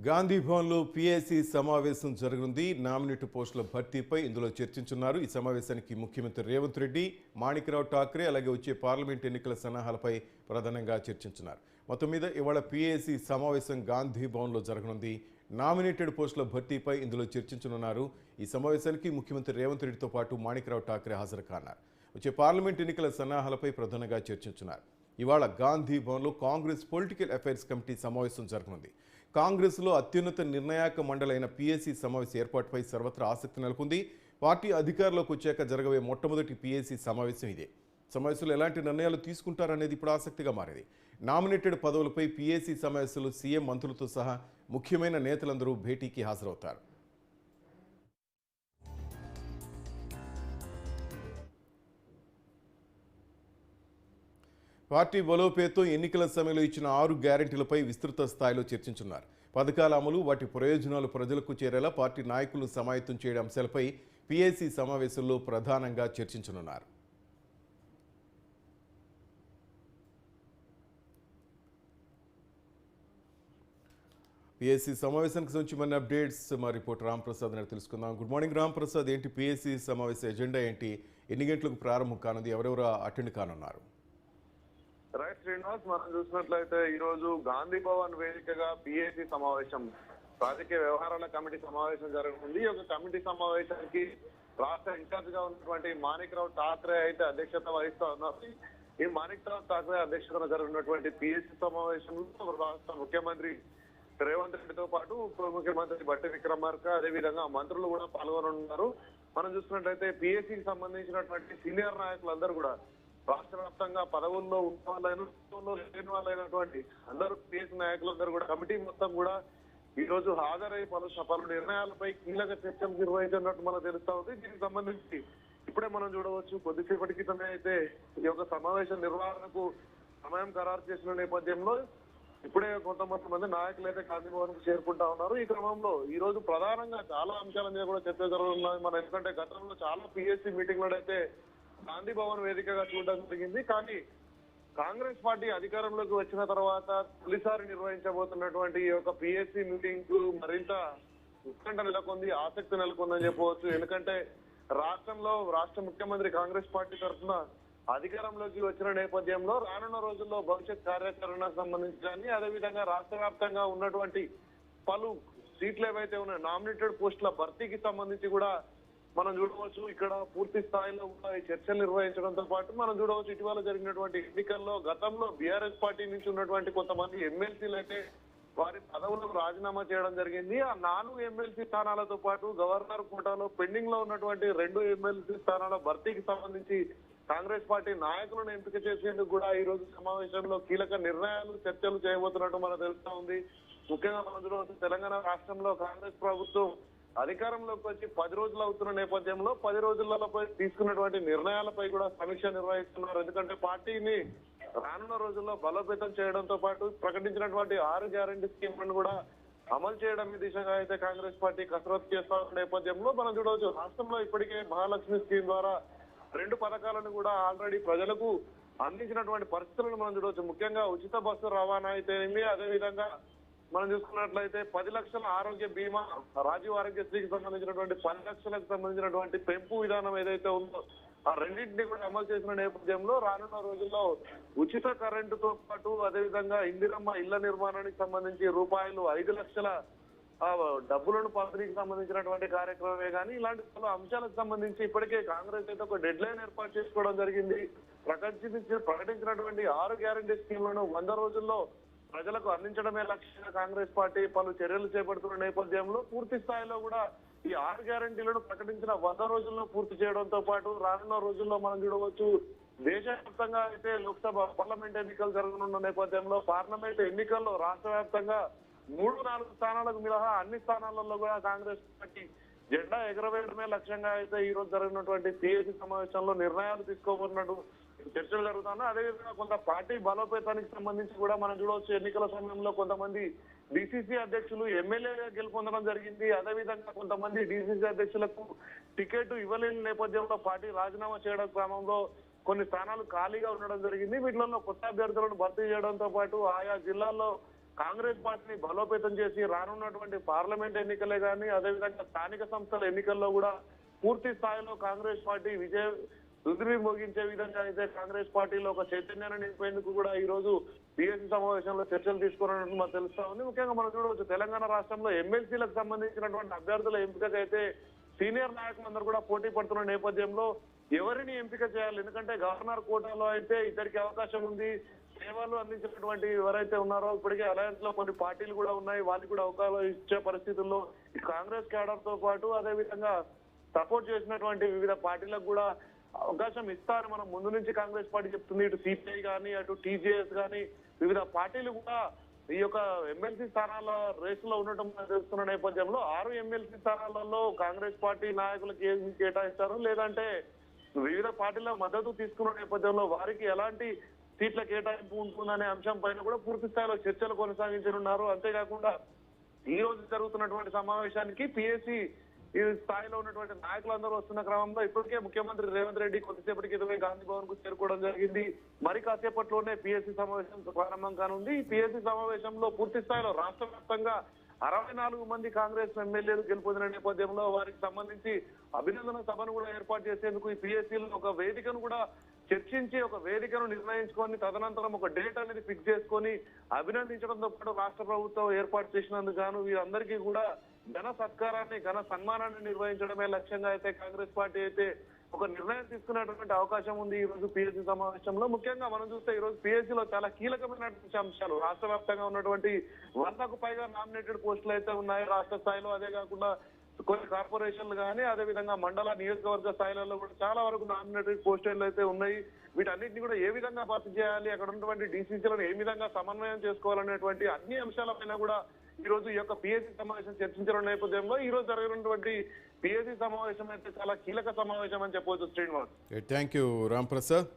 గాంధీ భవన్లో పీఏసీ సమావేశం జరగనుంది. నామినేట్ పోస్టుల భర్తీపై ఇందులో చర్చించున్నారు. ఈ సమావేశానికి ముఖ్యమంత్రి రేవంత్ రెడ్డి, మాణిక్రావు ఠాక్రే అలాగే వచ్చే పార్లమెంట్ ఎన్నికల సన్నాహాలపై ప్రధానంగా చర్చించున్నారు. మొత్తం మీద ఇవాళ పీఏసీ సమావేశం గాంధీ భవన్లో జరగనుంది. నామినేటెడ్ పోస్టుల భర్తీపై ఇందులో చర్చించనున్నారు. ఈ సమావేశానికి ముఖ్యమంత్రి రేవంత్ రెడ్డితో పాటు మాణిక్రావు ఠాక్రే హాజరు కానున్నారు. వచ్చే పార్లమెంట్ ఎన్నికల సన్నాహాలపై ప్రధానంగా చర్చించున్నారు. ఇవాళ గాంధీ భవన్లో కాంగ్రెస్ పొలిటికల్ అఫైర్స్ కమిటీ సమావేశం జరగనుంది. కాంగ్రెస్లో అత్యున్నత నిర్ణాయక మండలైన పీఏసీ సమావేశ ఏర్పాటుపై సర్వత్రా ఆసక్తి నెలకొంది. పార్టీ అధికారంలోకి వచ్చాక జరగబోయే మొట్టమొదటి పీఏసీ సమావేశం ఇదే. సమావేశంలో ఎలాంటి నిర్ణయాలు తీసుకుంటారనేది ఇప్పుడు ఆసక్తిగా మారింది. నామినేటెడ్ పదవులపై పీఏసీ సమావేశంలో సీఎం మంత్రులతో సహా ముఖ్యమైన నేతలందరూ భేటీకి హాజరవుతారు. పార్టీ బలోపేతం ఎన్నికల సమయంలో ఇచ్చిన 6 గ్యారెంటీలపై విస్తృత స్థాయిలో చర్చించున్నారు. పథకాల అమలు, వాటి ప్రయోజనాలు ప్రజలకు చేరేలా పార్టీ నాయకులను సమాయత్తం చేయడం అంశాలపై పీఏసీ సమావేశంలో ప్రధానంగా చర్చించనున్నారు. పీఏసీ సమావేశానికి సంబంధించి మన అప్డేట్స్ మా రిపోర్టర్ రాంప్రసాద్ గారు తెలుసుకుందాం. గుడ్ మార్నింగ్ రాంప్రసాద్, ఏంటి పీఏసీ సమావేశ ఎజెండా ఏంటి? ఎన్ని గంటలకు ప్రారంభం కానుంది? ఎవరెవరు అటెండ్ కానున్నారు? రైట్ శ్రీనివాస్, మనం చూసినట్లయితే ఈ రోజు గాంధీ భవన్ వేదికగా పీఏసీ సమావేశం, రాజకీయ వ్యవహారాల కమిటీ సమావేశం జరగనుంది. ఈ యొక్క కమిటీ సమావేశానికి రాష్ట్ర ఇన్ఛార్జ్ గా ఉన్నటువంటి మాణిక్రావు ఠాక్రే అయితే అధ్యక్షత వహిస్తా ఉన్నారు. ఈ మాణిక్రావు ఠాక్రే అధ్యక్షతన జరిగినటువంటి పీఏసీ సమావేశంలో రాష్ట్ర ముఖ్యమంత్రి రేవంత్ రెడ్డితో పాటు ఉప ముఖ్యమంత్రి బట్టి విక్రమార్క, అదేవిధంగా మంత్రులు కూడా పాల్గొనున్నారు. మనం చూసినట్లయితే పీఏసీకి సంబంధించినటువంటి సీనియర్ నాయకులందరూ కూడా రాష్ట్ర వ్యాప్తంగా పదవుల్లో ఉన్న వాళ్ళైనా లేని వాళ్ళైనటువంటి అందరూ పీఎస్ నాయకులందరూ కూడా కమిటీ మొత్తం కూడా ఈ రోజు హాజరై పలు నిర్ణయాలపై కీలక చర్చలు నిర్వహించినట్టు మనకు తెలుస్తా ఉంది. దీనికి సంబంధించి ఇప్పుడే మనం చూడవచ్చు, కొద్దిసేపటి క్రితమే అయితే ఈ యొక్క సమావేశం నిర్వహణకు సమయం ఖరారు చేసిన నేపథ్యంలో ఇప్పుడే కొంతమంది నాయకులు అయితే గాంధీ భవన్ కు చేరుకుంటా ఉన్నారు. ఈ క్రమంలో ఈ రోజు ప్రధానంగా చాలా అంశాల మీద కూడా చర్చ జరుగుతున్నాయి. మనం ఎందుకంటే గతంలో చాలా పీఎస్సీ మీటింగ్లు అయితే గాంధీ భవన్ వేదికగా చూడడం జరిగింది. కానీ కాంగ్రెస్ పార్టీ అధికారంలోకి వచ్చిన తర్వాత తొలిసారి నిర్వహించబోతున్నటువంటి ఈ యొక్క పీఎస్సీ మీటింగ్ కు మరింత ఉత్కంఠ నెలకొంది, ఆసక్తి నెలకొందని చెప్పవచ్చు. ఎందుకంటే రాష్ట్ర ముఖ్యమంత్రి కాంగ్రెస్ పార్టీ తరఫున అధికారంలోకి వచ్చిన నేపథ్యంలో రానున్న రోజుల్లో భవిష్యత్ కార్యాచరణకు సంబంధించి కానీ, అదేవిధంగా రాష్ట్ర వ్యాప్తంగా ఉన్నటువంటి పలు సీట్లు ఏవైతే ఉన్నాయో నామినేటెడ్ పోస్టుల భర్తీకి సంబంధించి కూడా మనం చూడవచ్చు. ఇక్కడ పూర్తి స్థాయిలో కూడా ఈ చర్చలు నిర్వహించడంతో పాటు మనం చూడవచ్చు, ఇటీవల జరిగినటువంటి ఎన్నికల్లో గతంలో బీఆర్ఎస్ పార్టీ నుంచి ఉన్నటువంటి కొంతమంది ఎమ్మెల్సీలు అయితే వారి పదవులకు రాజీనామా చేయడం జరిగింది. ఆ 4 ఎమ్మెల్సీ స్థానాలతో పాటు గవర్నర్ కోటాలో పెండింగ్ లో ఉన్నటువంటి 2 ఎమ్మెల్సీ స్థానాల భర్తీకి సంబంధించి కాంగ్రెస్ పార్టీ నాయకులను ఎంపిక చేసేందుకు కూడా ఈ రోజు సమావేశంలో కీలక నిర్ణయాలు, చర్చలు చేయబోతున్నట్టు మనకు తెలుస్తా ఉంది. ముఖ్యంగా మనం చూడవచ్చు, తెలంగాణ రాష్ట్రంలో కాంగ్రెస్ ప్రభుత్వం అధికారంలోకి వచ్చి 10 రోజులు అవుతున్న నేపథ్యంలో 10 రోజులపై తీసుకున్నటువంటి నిర్ణయాలపై కూడా సమీక్ష నిర్వహిస్తున్నారు. ఎందుకంటే పార్టీని రానున్న రోజుల్లో బలోపేతం చేయడంతో పాటు ప్రకటించినటువంటి 6 గ్యారెంటీ స్కీమ్లను కూడా అమలు చేయడం దిశగా అయితే కాంగ్రెస్ పార్టీ కసరత్తు చేస్తున్న నేపథ్యంలో మనం చూడవచ్చు, రాష్ట్రంలో ఇప్పటికే మహాలక్ష్మి స్కీమ్ ద్వారా 2 పథకాలను కూడా ఆల్రెడీ ప్రజలకు అందించినటువంటి పరిస్థితులను మనం చూడవచ్చు. ముఖ్యంగా ఉచిత బస్సు రవాణా అయితేనేమి, అదేవిధంగా మనం చూసుకున్నట్లయితే 10 లక్షల ఆరోగ్య బీమా, రాజీవ్ ఆరోగ్యశ్రీకి సంబంధించినటువంటి 10 లక్షలకు సంబంధించినటువంటి పెంపు విధానం ఏదైతే ఉందో ఆ రెండింటినీ కూడా అమలు చేసిన నేపథ్యంలో రానున్న రోజుల్లో ఉచిత కరెంటుతో పాటు అదేవిధంగా ఇందిరమ్మ ఇళ్ల నిర్మాణానికి సంబంధించి రూపాయలు 5 లక్షల డబ్బులను పంపిణీకి సంబంధించినటువంటి కార్యక్రమమే కానీ ఇలాంటి పలు అంశాలకు సంబంధించి ఇప్పటికే కాంగ్రెస్ అయితే ఒక డెడ్ లైన్ ఏర్పాటు చేసుకోవడం జరిగింది. ప్రకటించినటువంటి 6 గ్యారెంటీ స్కీమ్లను 100 రోజుల్లో ప్రజలకు అందించడమే లక్ష్యంగా కాంగ్రెస్ పార్టీ పలు చర్యలు చేపడుతున్న నేపథ్యంలో పూర్తి స్థాయిలో కూడా ఈ 6 గ్యారెంటీలను ప్రకటించిన 100 రోజుల్లో పూర్తి చేయడంతో పాటు రానున్న రోజుల్లో మనం చూడవచ్చు, దేశవ్యాప్తంగా అయితే లోక్సభ పార్లమెంట్ ఎన్నికలు జరగనున్న నేపథ్యంలో పార్లమెంట్ ఎన్నికల్లో రాష్ట్ర వ్యాప్తంగా 3-4 స్థానాలకు మినహా అన్ని స్థానాలలో కూడా కాంగ్రెస్ పార్టీ జెండా ఎగరవేయడమే లక్ష్యంగా అయితే ఈ రోజు జరిగినటువంటి పీఏసీ సమావేశంలో నిర్ణయాలు తీసుకోబోతున్నట్టు చర్చలు జరుగుతున్నాయి. అదేవిధంగా కొంత పార్టీ బలోపేతానికి సంబంధించి కూడా మనం చూడవచ్చు, ఎన్నికల సమయంలో కొంతమంది డిసిసి అధ్యక్షులు ఎమ్మెల్యేగా గెలుపొందడం జరిగింది. అదేవిధంగా కొంతమంది డిసిసి అధ్యక్షులకు టికెట్ ఇవ్వలేని నేపథ్యంలో పార్టీ రాజీనామా చేయడం క్రమంలో కొన్ని స్థానాలు ఖాళీగా ఉండడం జరిగింది. వీటిలో కొత్త అభ్యర్థులను భర్తీ చేయడంతో పాటు ఆయా జిల్లాల్లో కాంగ్రెస్ పార్టీని బలోపేతం చేసి రానున్నటువంటి పార్లమెంట్ ఎన్నికలే కానీ అదేవిధంగా స్థానిక సంస్థల ఎన్నికల్లో కూడా పూర్తి స్థాయిలో కాంగ్రెస్ పార్టీ రుద్రి మోగించే విధంగా అయితే కాంగ్రెస్ పార్టీలో ఒక చైతన్యాన్ని నింపేందుకు కూడా ఈ రోజు బీఎస్సీ సమావేశంలో చర్చలు తీసుకున్నట్టు మనకు తెలుస్తా ఉంది. ముఖ్యంగా మనం చూడవచ్చు తెలంగాణ రాష్ట్రంలో ఎమ్మెల్సీలకు సంబంధించినటువంటి అభ్యర్థుల ఎంపికకైతే సీనియర్ నాయకులందరూ కూడా పోటీ పడుతున్న నేపథ్యంలో ఎవరిని ఎంపిక చేయాలి, ఎందుకంటే గవర్నర్ కోటాలో అయితే ఇద్దరికి అవకాశం ఉంది. సేవలు అందించినటువంటి ఎవరైతే ఉన్నారో ఇప్పటికే అలయన్స్ లో కొన్ని పార్టీలు కూడా ఉన్నాయి, వాళ్ళకి కూడా అవకాశం ఇచ్చే పరిస్థితుల్లో కాంగ్రెస్ క్యాడర్ తో పాటు అదేవిధంగా సపోర్ట్ చేసినటువంటి వివిధ పార్టీలకు కూడా అవకాశం ఇస్తారని మనం ముందు నుంచి కాంగ్రెస్ పార్టీ చెప్తుంది. ఇటు సిపిఐ కానీ అటు టీజేఎస్ కానీ వివిధ పార్టీలు కూడా ఈ యొక్క ఎమ్మెల్సీ స్థానాల రేసులో ఉండటం తెలుస్తున్న నేపథ్యంలో 6 ఎమ్మెల్సీ స్థానాలలో కాంగ్రెస్ పార్టీ నాయకులకు ఏం కేటాయిస్తారు, లేదంటే వివిధ పార్టీల మద్దతు తీసుకున్న నేపథ్యంలో వారికి ఎలాంటి సీట్ల కేటాయింపు ఉంటుందనే అంశం పైన కూడా పూర్తి స్థాయిలో చర్చలు కొనసాగించనున్నారు. అంతేకాకుండా ఈ రోజు జరుగుతున్నటువంటి సమావేశానికి పిఎస్సి ఈ స్థాయిలో ఉన్నటువంటి నాయకులందరూ వస్తున్న క్రమంలో ఇప్పటికే ముఖ్యమంత్రి రేవంత్ రెడ్డి కొద్దిసేపటి క్రితమే గాంధీ భవన్ కు చేరుకోవడం జరిగింది. మరి కాసేపట్లోనే పిఎస్సి సమావేశం ప్రారంభం కానుంది. ఈ పిఎస్సి సమావేశంలో పూర్తి స్థాయిలో రాష్ట్ర వ్యాప్తంగా 64 మంది కాంగ్రెస్ ఎమ్మెల్యేలు గెలుపొందిన నేపథ్యంలో వారికి సంబంధించి అభినందన సభను కూడా ఏర్పాటు చేసేందుకు ఈ పిఎస్సీలో ఒక వేదికను కూడా చర్చించి ఒక వేదికను నిర్ణయించుకొని తదనంతరం ఒక డేట్ అనేది ఫిక్స్ చేసుకొని అభినందించడంతో పాటు రాష్ట్ర ప్రభుత్వం ఏర్పాటు చేసినందుకు గాను వీరందరికీ కూడా ఘన సత్కారాన్ని ఘన సన్మానాన్ని నిర్వహించడమే లక్ష్యంగా అయితే కాంగ్రెస్ పార్టీ అయితే ఒక నిర్ణయం తీసుకునేటువంటి అవకాశం ఉంది ఈ రోజు పిఎస్సీ సమావేశంలో. ముఖ్యంగా మనం చూస్తే ఈ రోజు పిఎస్సీలో చాలా కీలకమైనటువంటి అంశాలు రాష్ట్ర వ్యాప్తంగా ఉన్నటువంటి 100కు పైగా నామినేటెడ్ పోస్టులు అయితే ఉన్నాయి రాష్ట్ర స్థాయిలో. అదే కాకుండా కొన్ని కార్పొరేషన్లు కానీ అదేవిధంగా మండల నియోజకవర్గ స్థాయిలలో కూడా చాలా వరకు నామినేటెడ్ పోస్టులు అయితే ఉన్నాయి. వీటన్నిటిని కూడా ఏ విధంగా భర్తీ చేయాలి, అక్కడ ఉన్నటువంటి డీసీసీలను ఏ విధంగా సమన్వయం చేసుకోవాలనేటువంటి అన్ని అంశాలపైన కూడా ఈ రోజు ఈ యొక్క పిఎస్సీ సమావేశం చర్చించిన నేపథ్యంలో ఈ రోజు జరిగినటువంటి పిఎస్సీ సమావేశం అయితే చాలా కీలక సమావేశం అని చెప్పవచ్చు శ్రీనివాస్. Thank you Ram Prasad.